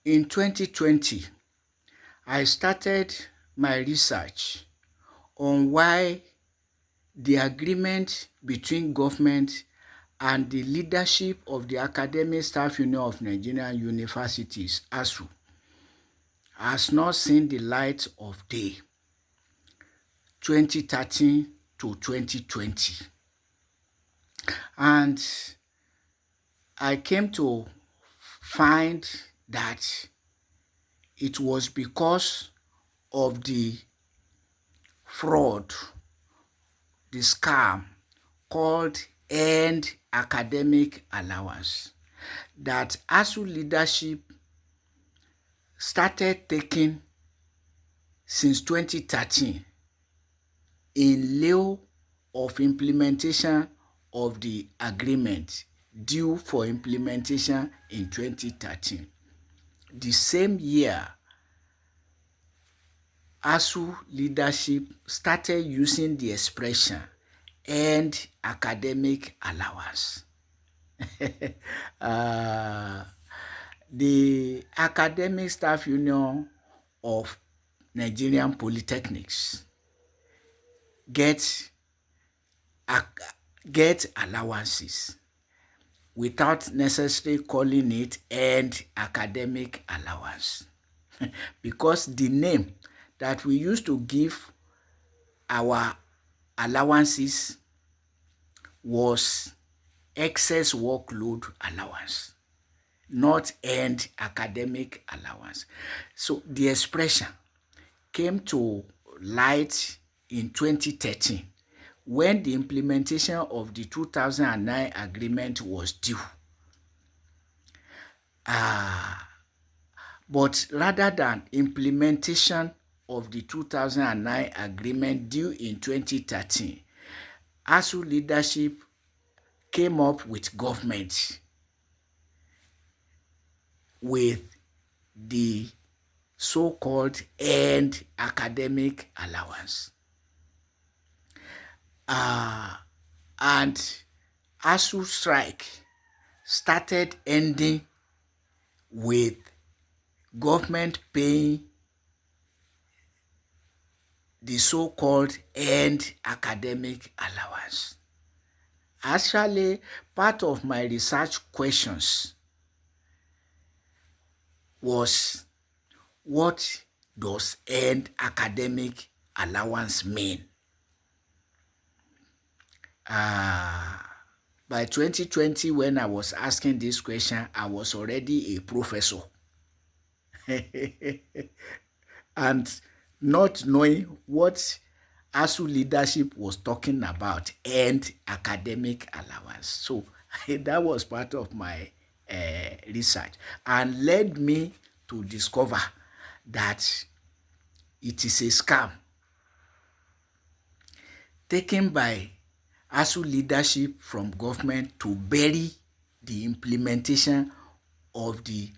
In 2020, I started my research on why the agreement between government and the leadership of the Academic Staff Union of Nigerian Universities, ASUU, has not seen the light of day 2013 to 2020. And I came to find that it was because of the fraud, the scam called Earned Academic Allowance that ASUU leadership started taking since 2013 in lieu of implementation of the agreement due for implementation in 2013. The same year, ASUU leadership started using the expression Earned Academic Allowance. The Academic Staff Union of Nigerian Polytechnics get allowances without necessarily calling it Earned Academic Allowance because the name that we used to give our allowances was excess workload allowance, not Earned Academic Allowance. So the expression came to light in 2013 when the implementation of the 2009 agreement was due. But rather than implementation of the 2009 agreement due in 2013, ASUU leadership came up with government with the so-called Earned Academic Allowance. And ASUU strike started ending with government paying the so-called Earned Academic Allowance. Actually, part of my research questions was, what does Earned Academic Allowance mean? By 2020, when I was asking this question, I was already a professor. And not knowing what ASUU leadership was talking about, Earned Academic Allowance. So that was part of my research and led me to discover that it is a scam taken by ASUU leadership from government to bury the implementation of the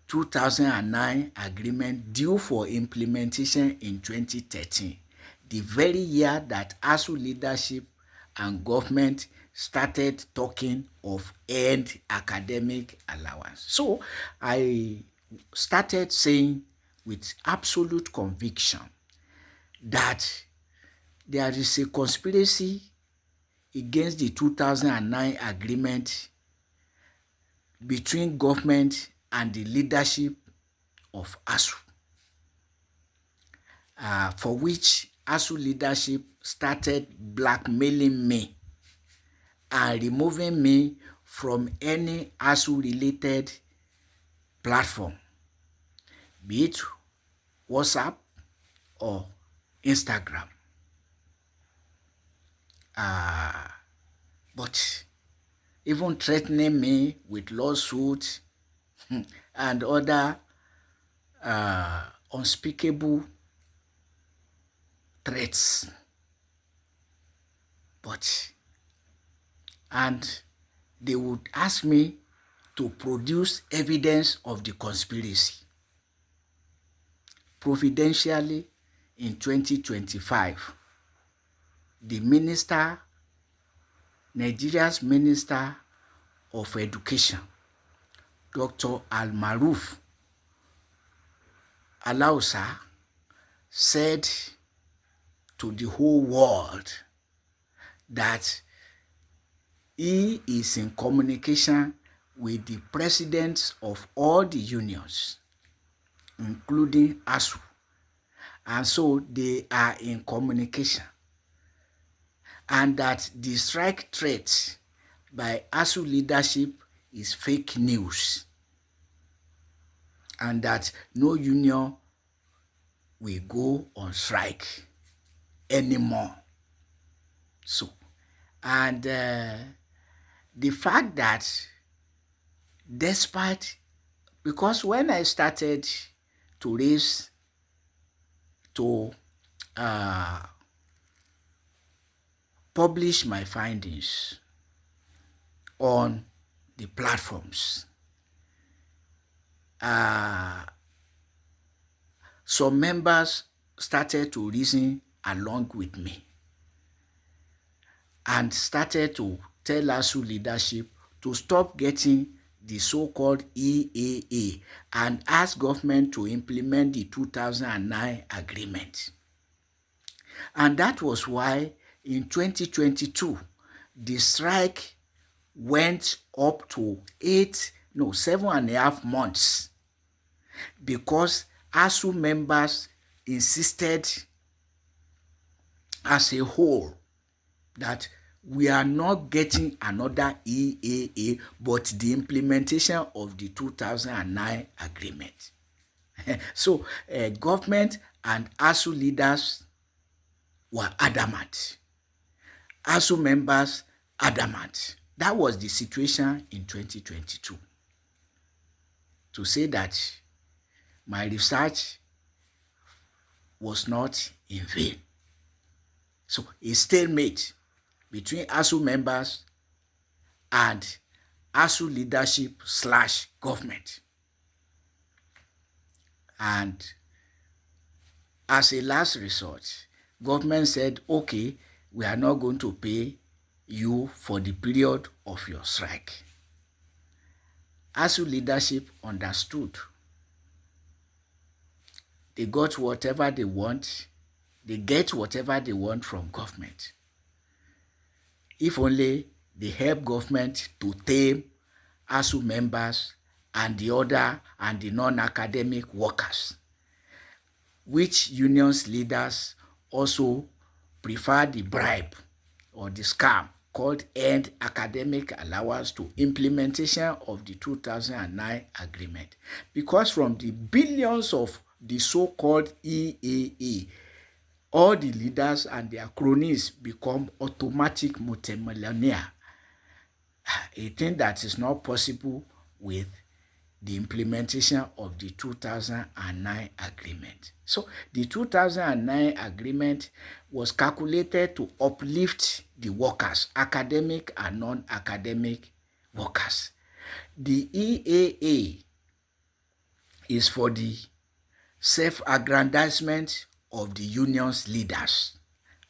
2009 agreement due for implementation in 2013, the very year that ASUU leadership and government started talking of Earned Academic Allowance. So I started saying with absolute conviction that there is a conspiracy against the 2009 agreement between government and the leadership of ASUU, for which ASUU leadership started blackmailing me and removing me from any ASUU related platform, be it WhatsApp or Instagram. But even threatening me with lawsuits and other unspeakable threats. And they would ask me to produce evidence of the conspiracy. Providentially, in 2025, the Nigeria's Minister of Education Dr. Al-Maruf Alausa said to the whole world that he is in communication with the presidents of all the unions, including ASUU, and so they are in communication, and that the strike threat by ASUU leadership is fake news, and that no union will go on strike anymore. So, and the fact that despite, because when I started to raise, to publish my findings on the platforms, some members started to reason along with me and started to tell ASUU leadership to stop getting the so-called EAA and ask government to implement the 2009 agreement. And that was why in 2022, the strike went up to 7.5 months, because ASUU members insisted as a whole that we are not getting another EAA, but the implementation of the 2009 agreement. So government and ASUU leaders were adamant. ASUU members adamant. That was the situation in 2022. To say that my research was not in vain. So a stalemate between ASUU members and ASUU leadership / government. And as a last resort, government said, okay, we are not going to pay you for the period of your strike. ASUU leadership understood. They got whatever they want. They get whatever they want from government. If only they help government to tame ASUU members and the non-academic workers, which unions leaders also prefer the bribe or the scam called End Academic Allowance to implementation of the 2009 agreement. Because from the billions of the so-called EAA, all the leaders and their cronies become automatic multimillionaire. A thing that is not possible with the implementation of the 2009 agreement. So the 2009 agreement was calculated to uplift the workers, academic and non-academic workers. The EAA is for the self-aggrandizement of the union's leaders,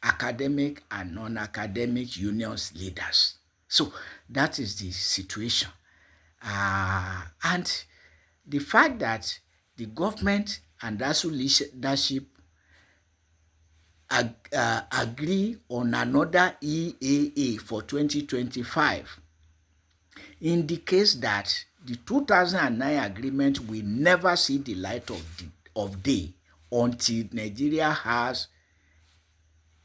academic and non-academic unions leaders. So that is the situation. And the fact that the government and ASUU leadership agree on another EAA for 2025 indicates that the 2009 agreement will never see the light of day until Nigeria has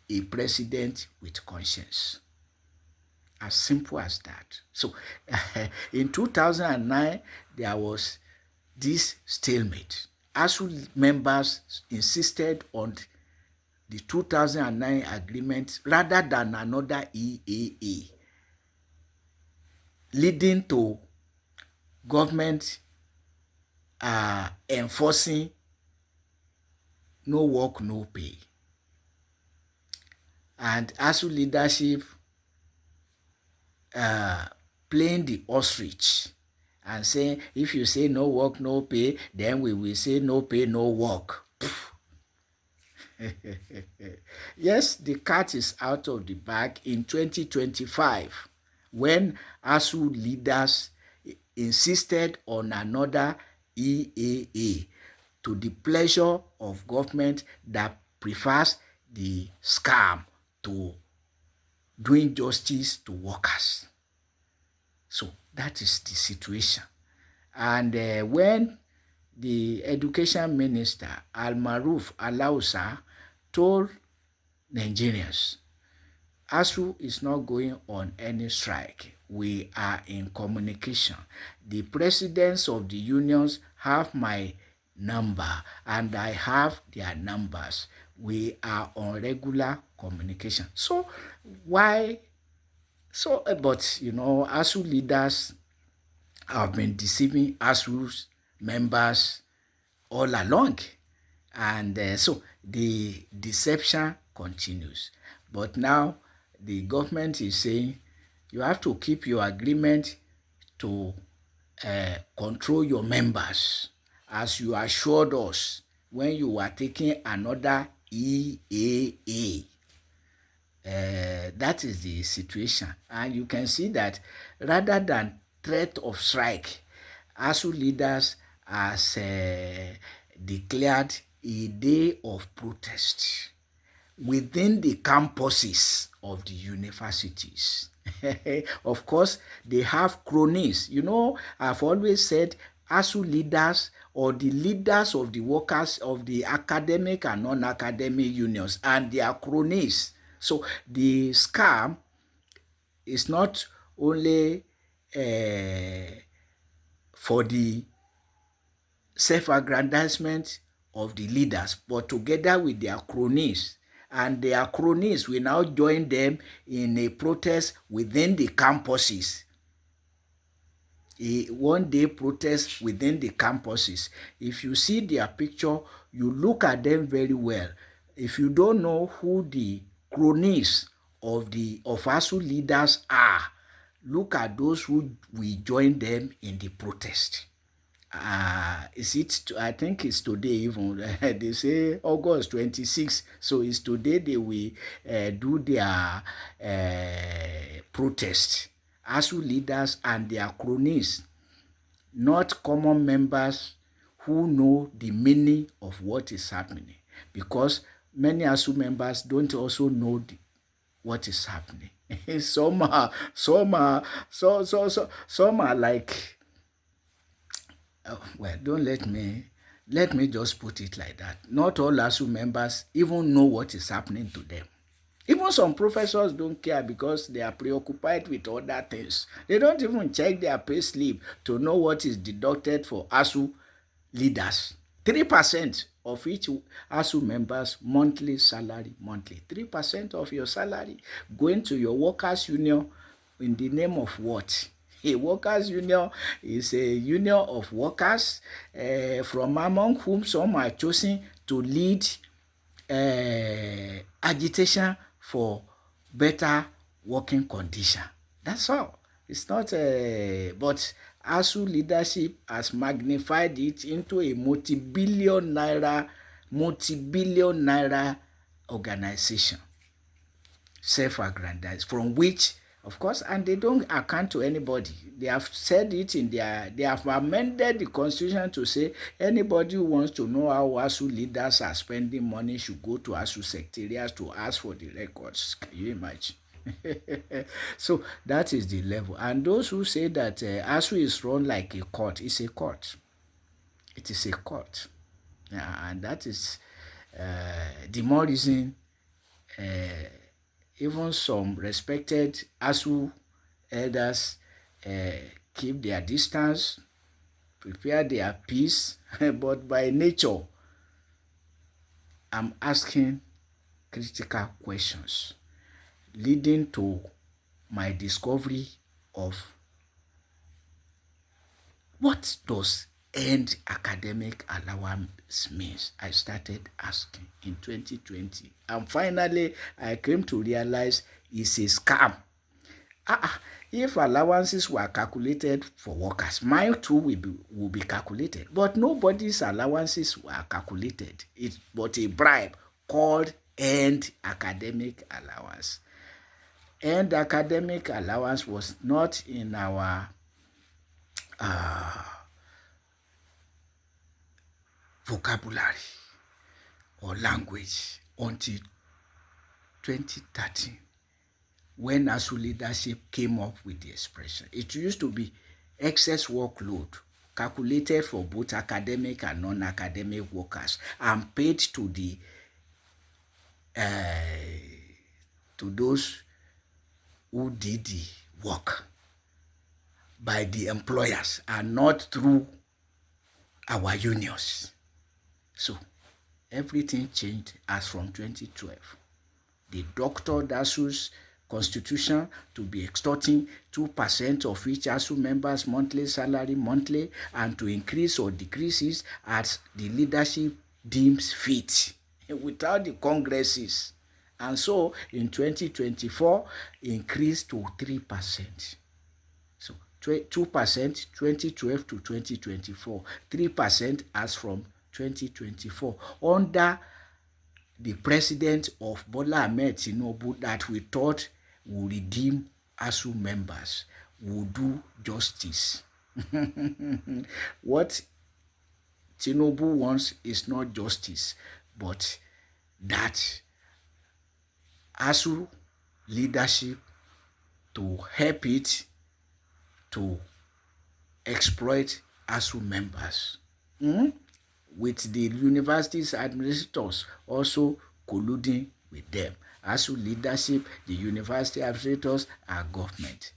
a president with conscience. As simple as that. So in 2009, there was this stalemate. ASUU members insisted on the 2009 agreement rather than another EAA, leading to government enforcing no work, no pay. And ASUU leadership playing the ostrich and saying, if you say no work, no pay, then we will say no pay, no work. Yes, the cat is out of the bag in 2025 when ASUU leaders insisted on another EAA to the pleasure of government that prefers the scam to doing justice to workers. So that is the situation. And when the education minister, Al-Maruf Alausa, told Nigerians, ASUU is not going on any strike. We are in communication. The presidents of the unions have my number and I have their numbers. We are on regular communication. So why? So, but you know, ASUU leaders have been deceiving ASUU's members all along. And so the deception continues. But now the government is saying you have to keep your agreement to control your members, as you assured us when you were taking another EAA. That is the situation. And you can see that rather than threat of strike, ASUU leaders has declared a day of protest within the campuses of the universities. Of course, they have cronies. You know, I've always said ASUU leaders or the leaders of the workers of the academic and non-academic unions and their cronies. So the scam is not only for the self-aggrandizement of the leaders, but together with their cronies. And their cronies will now join them in a protest within the campuses. A one-day protest within the campuses. If you see their picture, you look at them very well. If you don't know who the cronies of ASUU leaders are, look at those who will join them in the protest. I think it's today even. They say August 26. So it's today they will do their protest. ASUU leaders and their cronies, not common members who know the meaning of what is happening, because many ASUU members don't also know what is happening. Some are like, well, don't let me just put it like that. Not all ASUU members even know what is happening to them. Even some professors don't care because they are preoccupied with other things. They don't even check their pay slip to know what is deducted for ASUU leaders. 3% of each ASUU member's monthly salary, 3% of your salary going to your workers' union in the name of what? A workers' union is a union of workers from among whom some are chosen to lead agitation for better working condition. That's all. It's not but ASUU leadership has magnified it into a multi-billion naira organization, self-aggrandized, from which, of course, and they don't account to anybody. They have said it they have amended the constitution to say anybody who wants to know how ASUU leaders are spending money should go to ASUU secretariat to ask for the records. Can you imagine? So that is the level. And those who say that ASUU is run like a court, it's a court. It is a court. Yeah, and that is the more reason even some respected ASUU elders keep their distance, prepare their peace, but by nature, I'm asking critical questions, leading to my discovery of what does end academic allowance means. I started asking in 2020, and finally I came to realize it's a scam. If allowances were calculated for workers, mine too will be calculated, but nobody's allowances were calculated. It's but a bribe called end academic allowance. End academic allowance was not in our vocabulary or language until 2013, when ASUU leadership came up with the expression. It used to be excess workload calculated for both academic and non-academic workers and paid to those who did the work by the employers and not through our unions. So everything changed as from 2012. They doctored ASUU's constitution to be extorting 2% of each ASUU member's monthly salary monthly and to increase or decreases as the leadership deems fit without the congresses. And so in 2024, increased to 3%. So 2%, 2012 to 2024, 3% as from 2024, under the president of Bola Ahmed Tinubu that we thought would redeem ASUU members, would do justice. What Tinubu wants is not justice, but that ASUU leadership to help it to exploit ASUU members. With the university's administrators also colluding with them. ASUU leadership, the university administrators are government,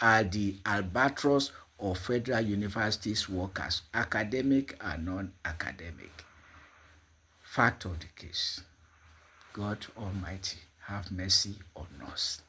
are the albatross of federal universities workers, academic and non-academic. Fact of the case. God Almighty have mercy on us.